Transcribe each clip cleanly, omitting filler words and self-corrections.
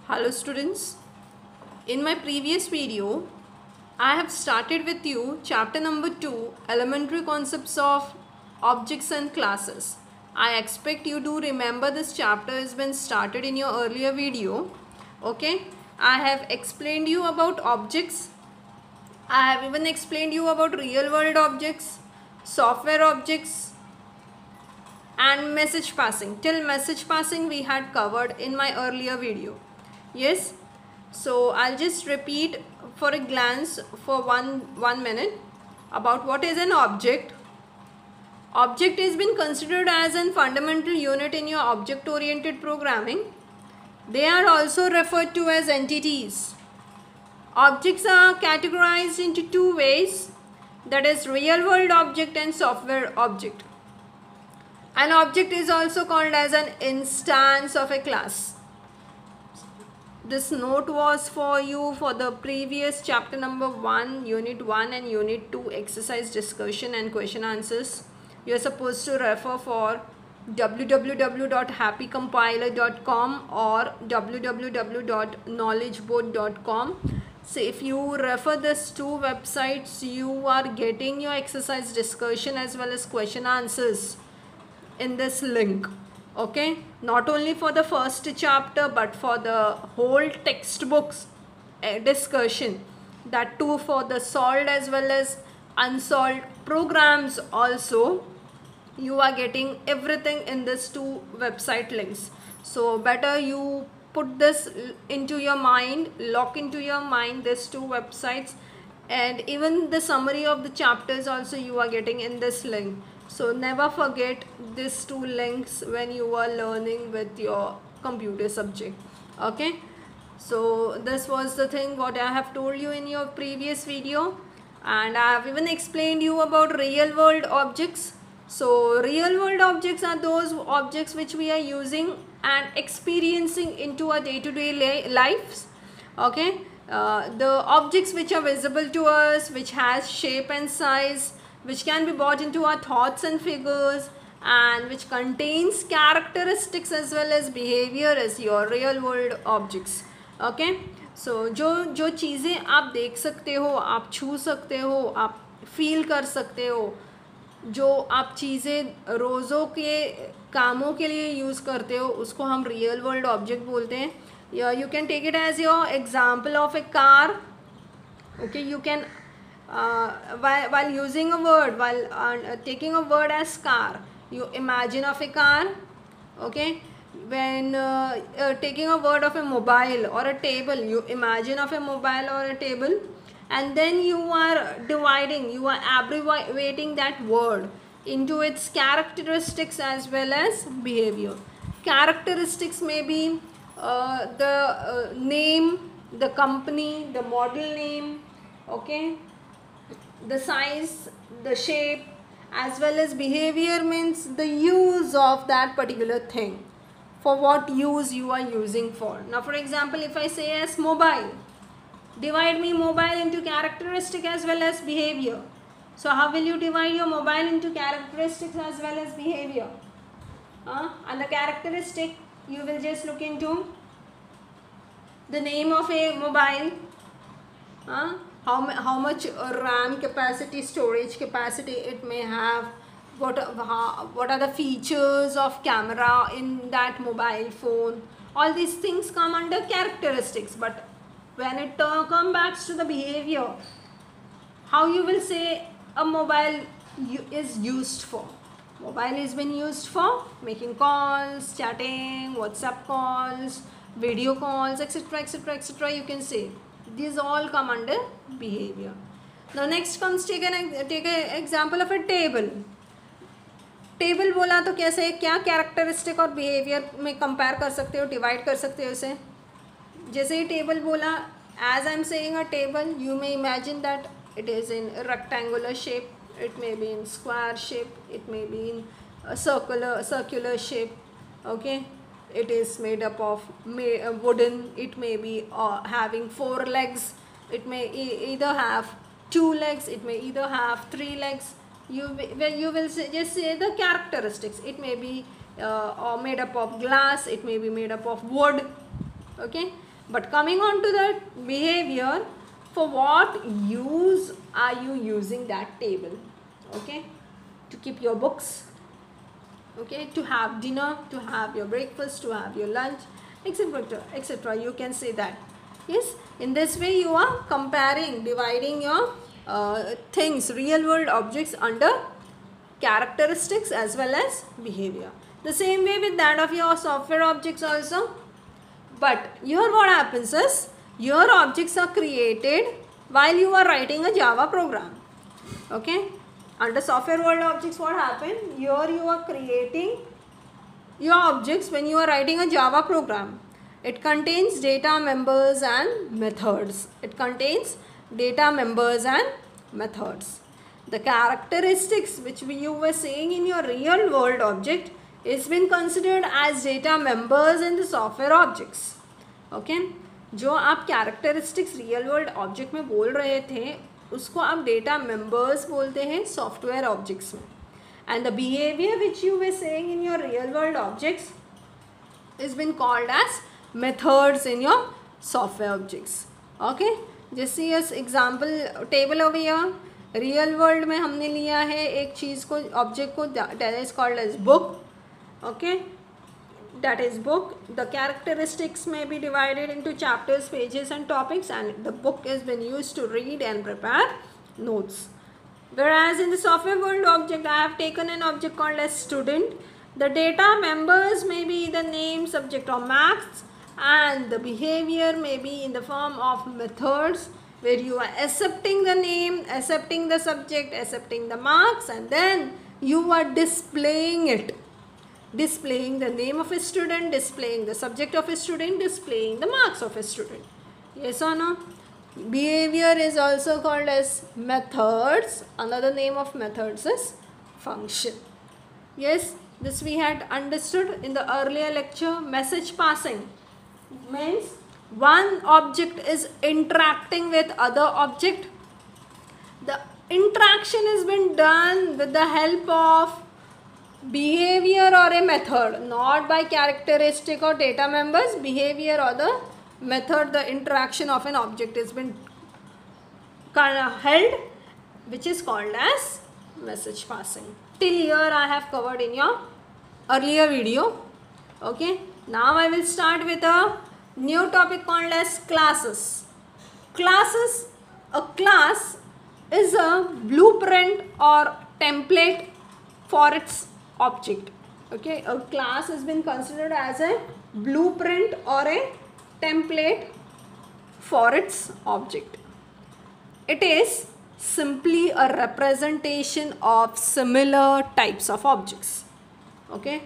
Hello students, in my previous video I have started with you chapter number 2 elementary concepts of objects and classes. I expect you to remember this chapter has been started in your earlier video. Okay, I have explained you about objects. I have even explained you about real world objects, software objects and message passing. Till message passing we had covered in my earlier video. Yes, so I'll just repeat for a glance for one minute about what is an object. Object has been considered as a fundamental unit in your object oriented programming. They are also referred to as entities. Objects are categorized into two ways, that is real world object and software object. An object is also called as an instance of a class. This note was for you for the previous chapter number 1, unit 1 and unit 2 exercise discussion and question answers. You are supposed to refer for www.happycompiler.com or www.knowledgeboard.com. So if you refer these two websites, you are getting your exercise discussion as well as question answers in this link. Okay, not only for the first chapter but for the whole textbooks discussion, that too for the solved as well as unsolved programs also. You are getting everything in this two website links. So better you put this into your mind, lock into your mind these two websites, and even the summary of the chapters also you are getting in this link. So never forget these two links when you are learning with your computer subject. Okay, so this was the thing what I have told you in your previous video, and I have even explained you about real world objects. So real world objects are those objects which we are using and experiencing into our day-to-day lives. Okay, the objects which are visible to us, which has shape and size, which can be brought into our thoughts and figures, and which contains characteristics as well as behavior as your real world objects. Okay, so जो चीज़ें आप देख सकते हो, आप छू सकते हो, आप फील कर सकते हो, जो आप चीज़ें रोज़ों के कामों के लिए यूज़ करते हो, उसको हम रियल वर्ल्ड ऑब्जेक्ट बोलते हैं. You can take it as your example of a car. Okay, you can while using a word, while taking a word as car, you imagine of a car. Okay, when taking a word of a mobile or a table, you imagine of a mobile or a table, and then you are dividing, you are abbreviating that word into its characteristics as well as behavior. Characteristics may be the name, the company, the model name, okay, the size, the shape, as well as behavior means the use of that particular thing, for what use you are using for. Now for example, if I say as mobile, divide me mobile into characteristic as well as behavior. So how will you divide your mobile into characteristics as well as behavior? And the characteristic, you will just look into the name of a mobile, how much RAM capacity, storage capacity it may have, what are the features of camera in that mobile phone. All these things come under characteristics. But when it comes back to the behavior, how you will say a mobile is used for? Mobile is been used for making calls, chatting, WhatsApp calls, video calls, etc, etc, etc. You can say these all come under behavior. Now next comes, take an example of a table. Table बोला तो कैसे, क्या characteristic और behaviour में compare कर सकते हो, divide कर सकते हो इसे. जैसे ही टेबल बोला, as I am saying a table, you may imagine that it is in rectangular shape, it may be in square shape, it may be in a circular shape. Okay, it is made up of wooden, it may be having 4 legs, it may either have 2 legs, it may either have 3 legs. You will just say the characteristics. It may be made up of glass, it may be made up of wood. Okay, But coming on to the behavior, for what use are you using that table? Okay, to keep your books, okay, to have dinner, to have your breakfast, to have your lunch, etc., etc. You can say that. Yes, in this way you are comparing, dividing your things, real world objects, under characteristics as well as behavior. The same way with that of your software objects also. But here what happens is, your objects are created while you are writing a Java program. Okay, under software world objects, what happened? Here you are creating your objects when you are writing a Java program. It contains data, members and methods. It contains data, members and methods. The characteristics which you were saying in your real world object is been considered as data members in the software objects. Okay, जो आप characteristics real world object में बोल रहे थे, उसको आप data members बोलते हैं software objects में. And the behavior which you were saying in your real world objects is been called as methods in your software objects. Okay, just see as example table over here. Real world में हमने लिया है एक चीज़ को, object को, that is called as book. Okay, that is book. The characteristics may be divided into chapters, pages and topics, and the book has been used to read and prepare notes. Whereas in the software world object, I have taken an object called as student. The data members may be the name, subject or marks, and the behavior may be in the form of methods, where you are accepting the name, accepting the subject, accepting the marks, and then you are displaying it. Displaying the name of a student, displaying the subject of a student, displaying the marks of a student. Yes or no? Behavior is also called as methods. Another name of methods is function. Yes, this we had understood in the earlier lecture. Message passing means one object is interacting with other object. The interaction has been done with the help of behavior or a method, not by characteristic or data members. Behavior or the method, the interaction of an object has been held, which is called as message passing. Till here I have covered in your earlier video. Okay, now I will start with a new topic called as classes. Classes, a class is a blueprint or template for its object. Okay, a class has been considered as a blueprint or a template for its object. It is simply a representation of similar types of objects. Okay,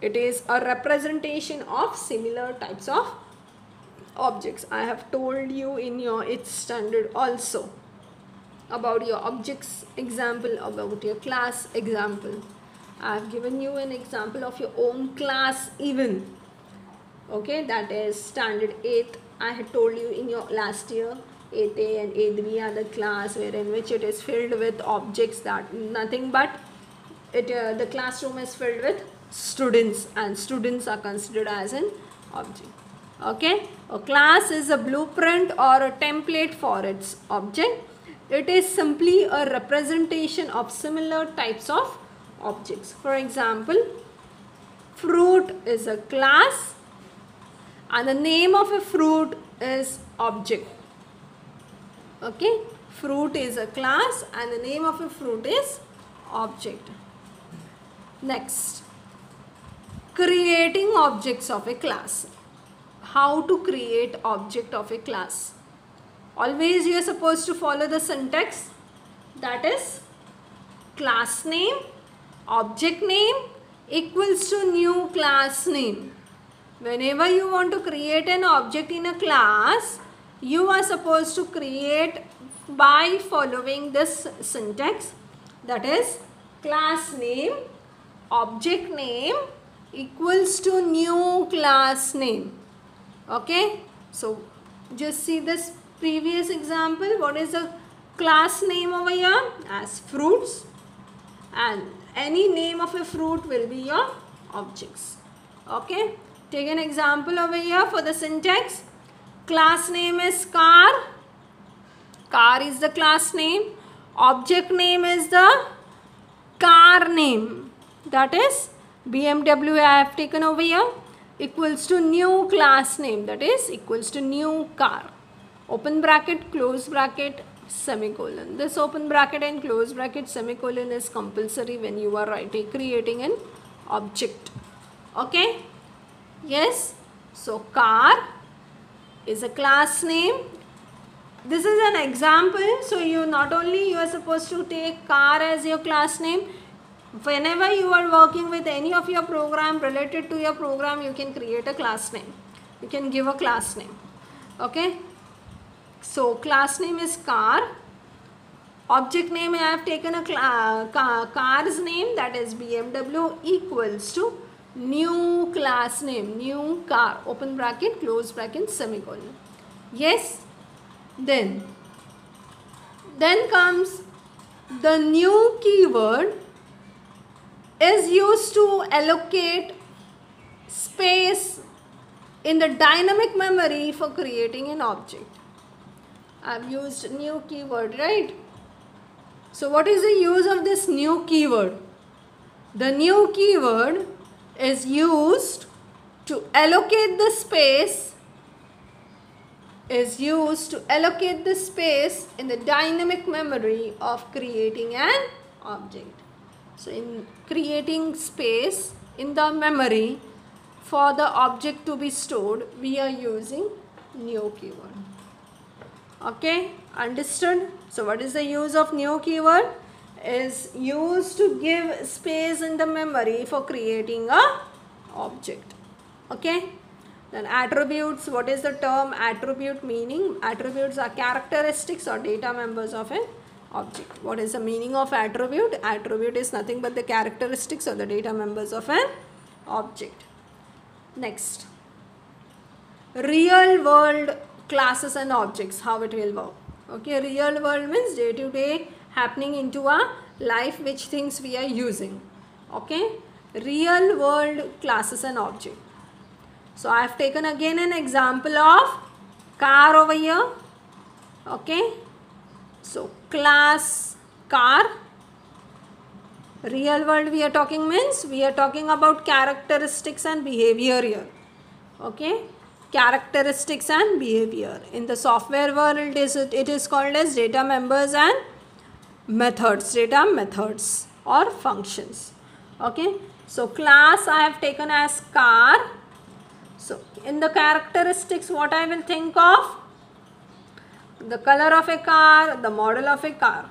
it is a representation of similar types of objects. I have told you in your 8th standard also about your objects example, about your class example. I have given you an example of your own class even. Okay, that is standard 8th. I had told you in your last year 8A and 8B are the class wherein which it is filled with objects, that nothing but it the classroom is filled with students, and students are considered as an object. Okay, a class is a blueprint or a template for its object. It is simply a representation of similar types of objects. For example, fruit is a class and the name of a fruit is object. Okay, fruit is a class and the name of a fruit is object. Next, creating objects of a class. How to create object of a class? Always you are supposed to follow the syntax, that is class name, object name equals to new class name. Whenever you want to create an object in a class, you are supposed to create by following this syntax, that is class name, object name equals to new class name. Okay, so just see this previous example. What is the class name over here? As fruits, and any name of a fruit will be your objects. Okay, take an example over here for the syntax. Class name is car. Car is the class name. Object name is the car name. That is BMW I have taken over here. Equals to new class name. That is equals to new car. Open bracket, close bracket, semicolon. This open bracket and close bracket semicolon is compulsory when you are creating an object. Okay? Yes. So car is a class name. This is an example. So you not only you are supposed to take car as your class name. Whenever you are working with any of your program related to your program, you can create a class name. You can give a class name. Okay. So class name is car. Object name I have taken a car's name, that is BMW, equals to new class name, new car, open bracket, close bracket, semicolon. Yes. Then comes the new keyword is used to allocate space in the dynamic memory for creating an object. I've used new keyword, right? So what is the use of this new keyword? The new keyword is used to allocate the space, in the dynamic memory of creating an object. So in creating space in the memory for the object to be stored, we are using new keyword. Okay, understood? So what is the use of new keyword? Is used to give space in the memory for creating a object. Okay. Then attributes. What is the term attribute meaning? Attributes are characteristics or data members of an object. What is the meaning of attribute? Attribute is nothing but the characteristics or the data members of an object. Next, real world classes and objects, how it will work. Okay, real world means day to day happening into a life, which things we are using. Okay, real world classes and objects. So I have taken again an example of car over here. Okay, so class car. Real world we are talking means we are talking about characteristics and behavior here. Okay, characteristics and behavior. In the software world it is called as data members and methods, data methods or functions. Okay, so class I have taken as car. So in the characteristics, what I will think of? The color of a car, the model of a car.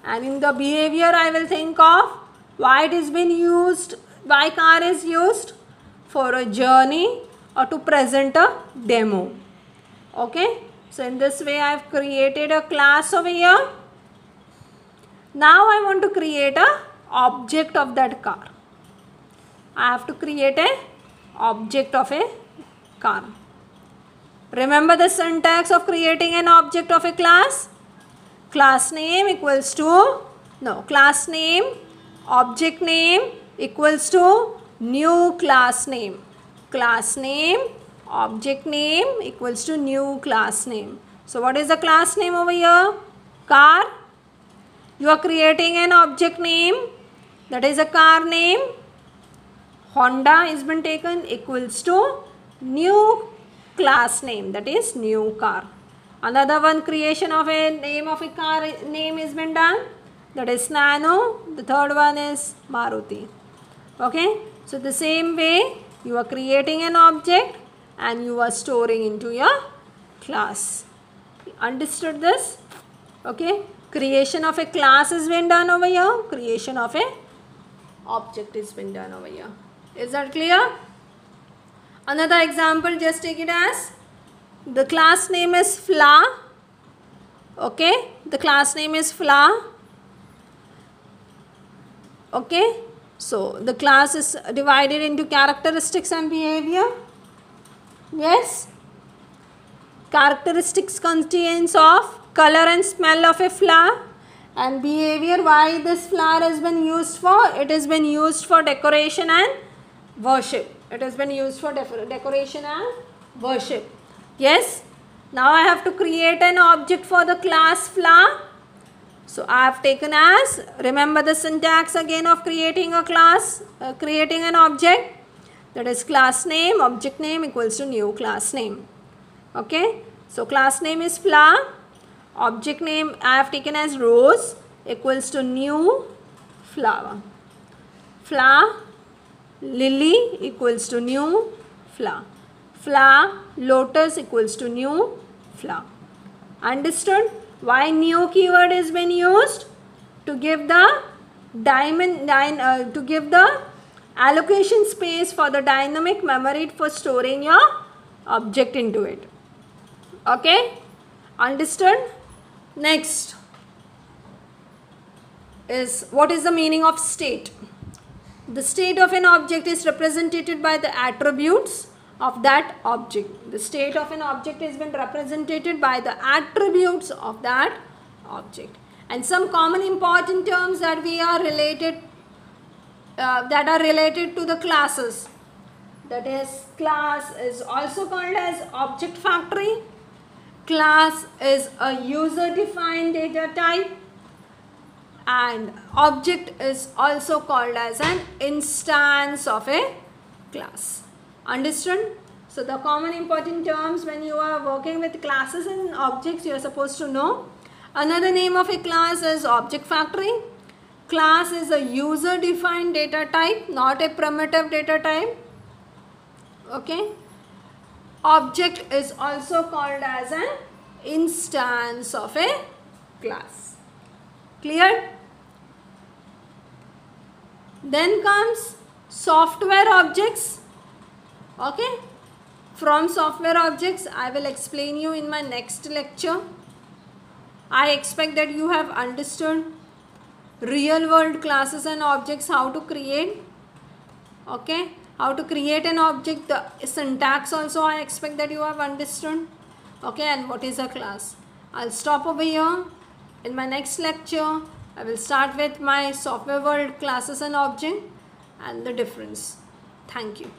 And in the behavior I will think of why it has been used, why car is used for a journey or to present a demo. Okay, so in this way I have created a class over here. Now I want to create a object of that car. I have to create a object of a car. Remember the syntax of creating an object of a class? Class name equals to, class name, object name equals to new class name. Class name, object name equals to new class name. So what is the class name over here? Car. You are creating an object name, that is a car name. Honda has been taken, equals to new class name, that is new car. Another one, creation of a name of a car name has been done, that is Nano. The third one is Maruti. Okay, so the same way you are creating an object and you are storing into your class. Understood this? Okay, creation of a class has been done over here, creation of a object has been done over here. Is that clear? Another example, just take it as the class name is FLA. Okay, the class name is FLA. Okay, so the class is divided into characteristics and behavior. Yes, characteristics contains of color and smell of a flower, and behavior, why this flower has been used for? It has been used for decoration and worship. It has been used for decoration and worship. Yes, Now I have to create an object for the class flower. So I have taken as, remember the syntax again of creating a class, creating an object. That is class name, object name equals to new class name. Okay. So class name is flower. Object name I have taken as rose equals to new flower. Flower, lily equals to new flower. Flower, lotus equals to new flower. Understood? Why new keyword has been used? To give the allocation space for the dynamic memory for storing your object into it. Okay? Understood? Next is, what is the meaning of state? The state of an object is represented by the attributes of that object. The state of an object has been represented by the attributes of that object. And some common important terms that we are related to the classes. That is, class is also called as object factory. Class is a user defined data type. And object is also called as an instance of a class. Understood? So the common important terms when you are working with classes and objects, you are supposed to know. Another name of a class is object factory. Class is a user defined data type, not a primitive data type. Okay. Object is also called as an instance of a class. Clear? Then comes software objects. Okay. From software objects, I will explain you in my next lecture. I expect that you have understood real world classes and objects, how to create. Okay. How to create an object, the syntax also I expect that you have understood. Okay. And what is a class? I'll stop over here. In my next lecture, I will start with my software world classes and object and the difference. Thank you.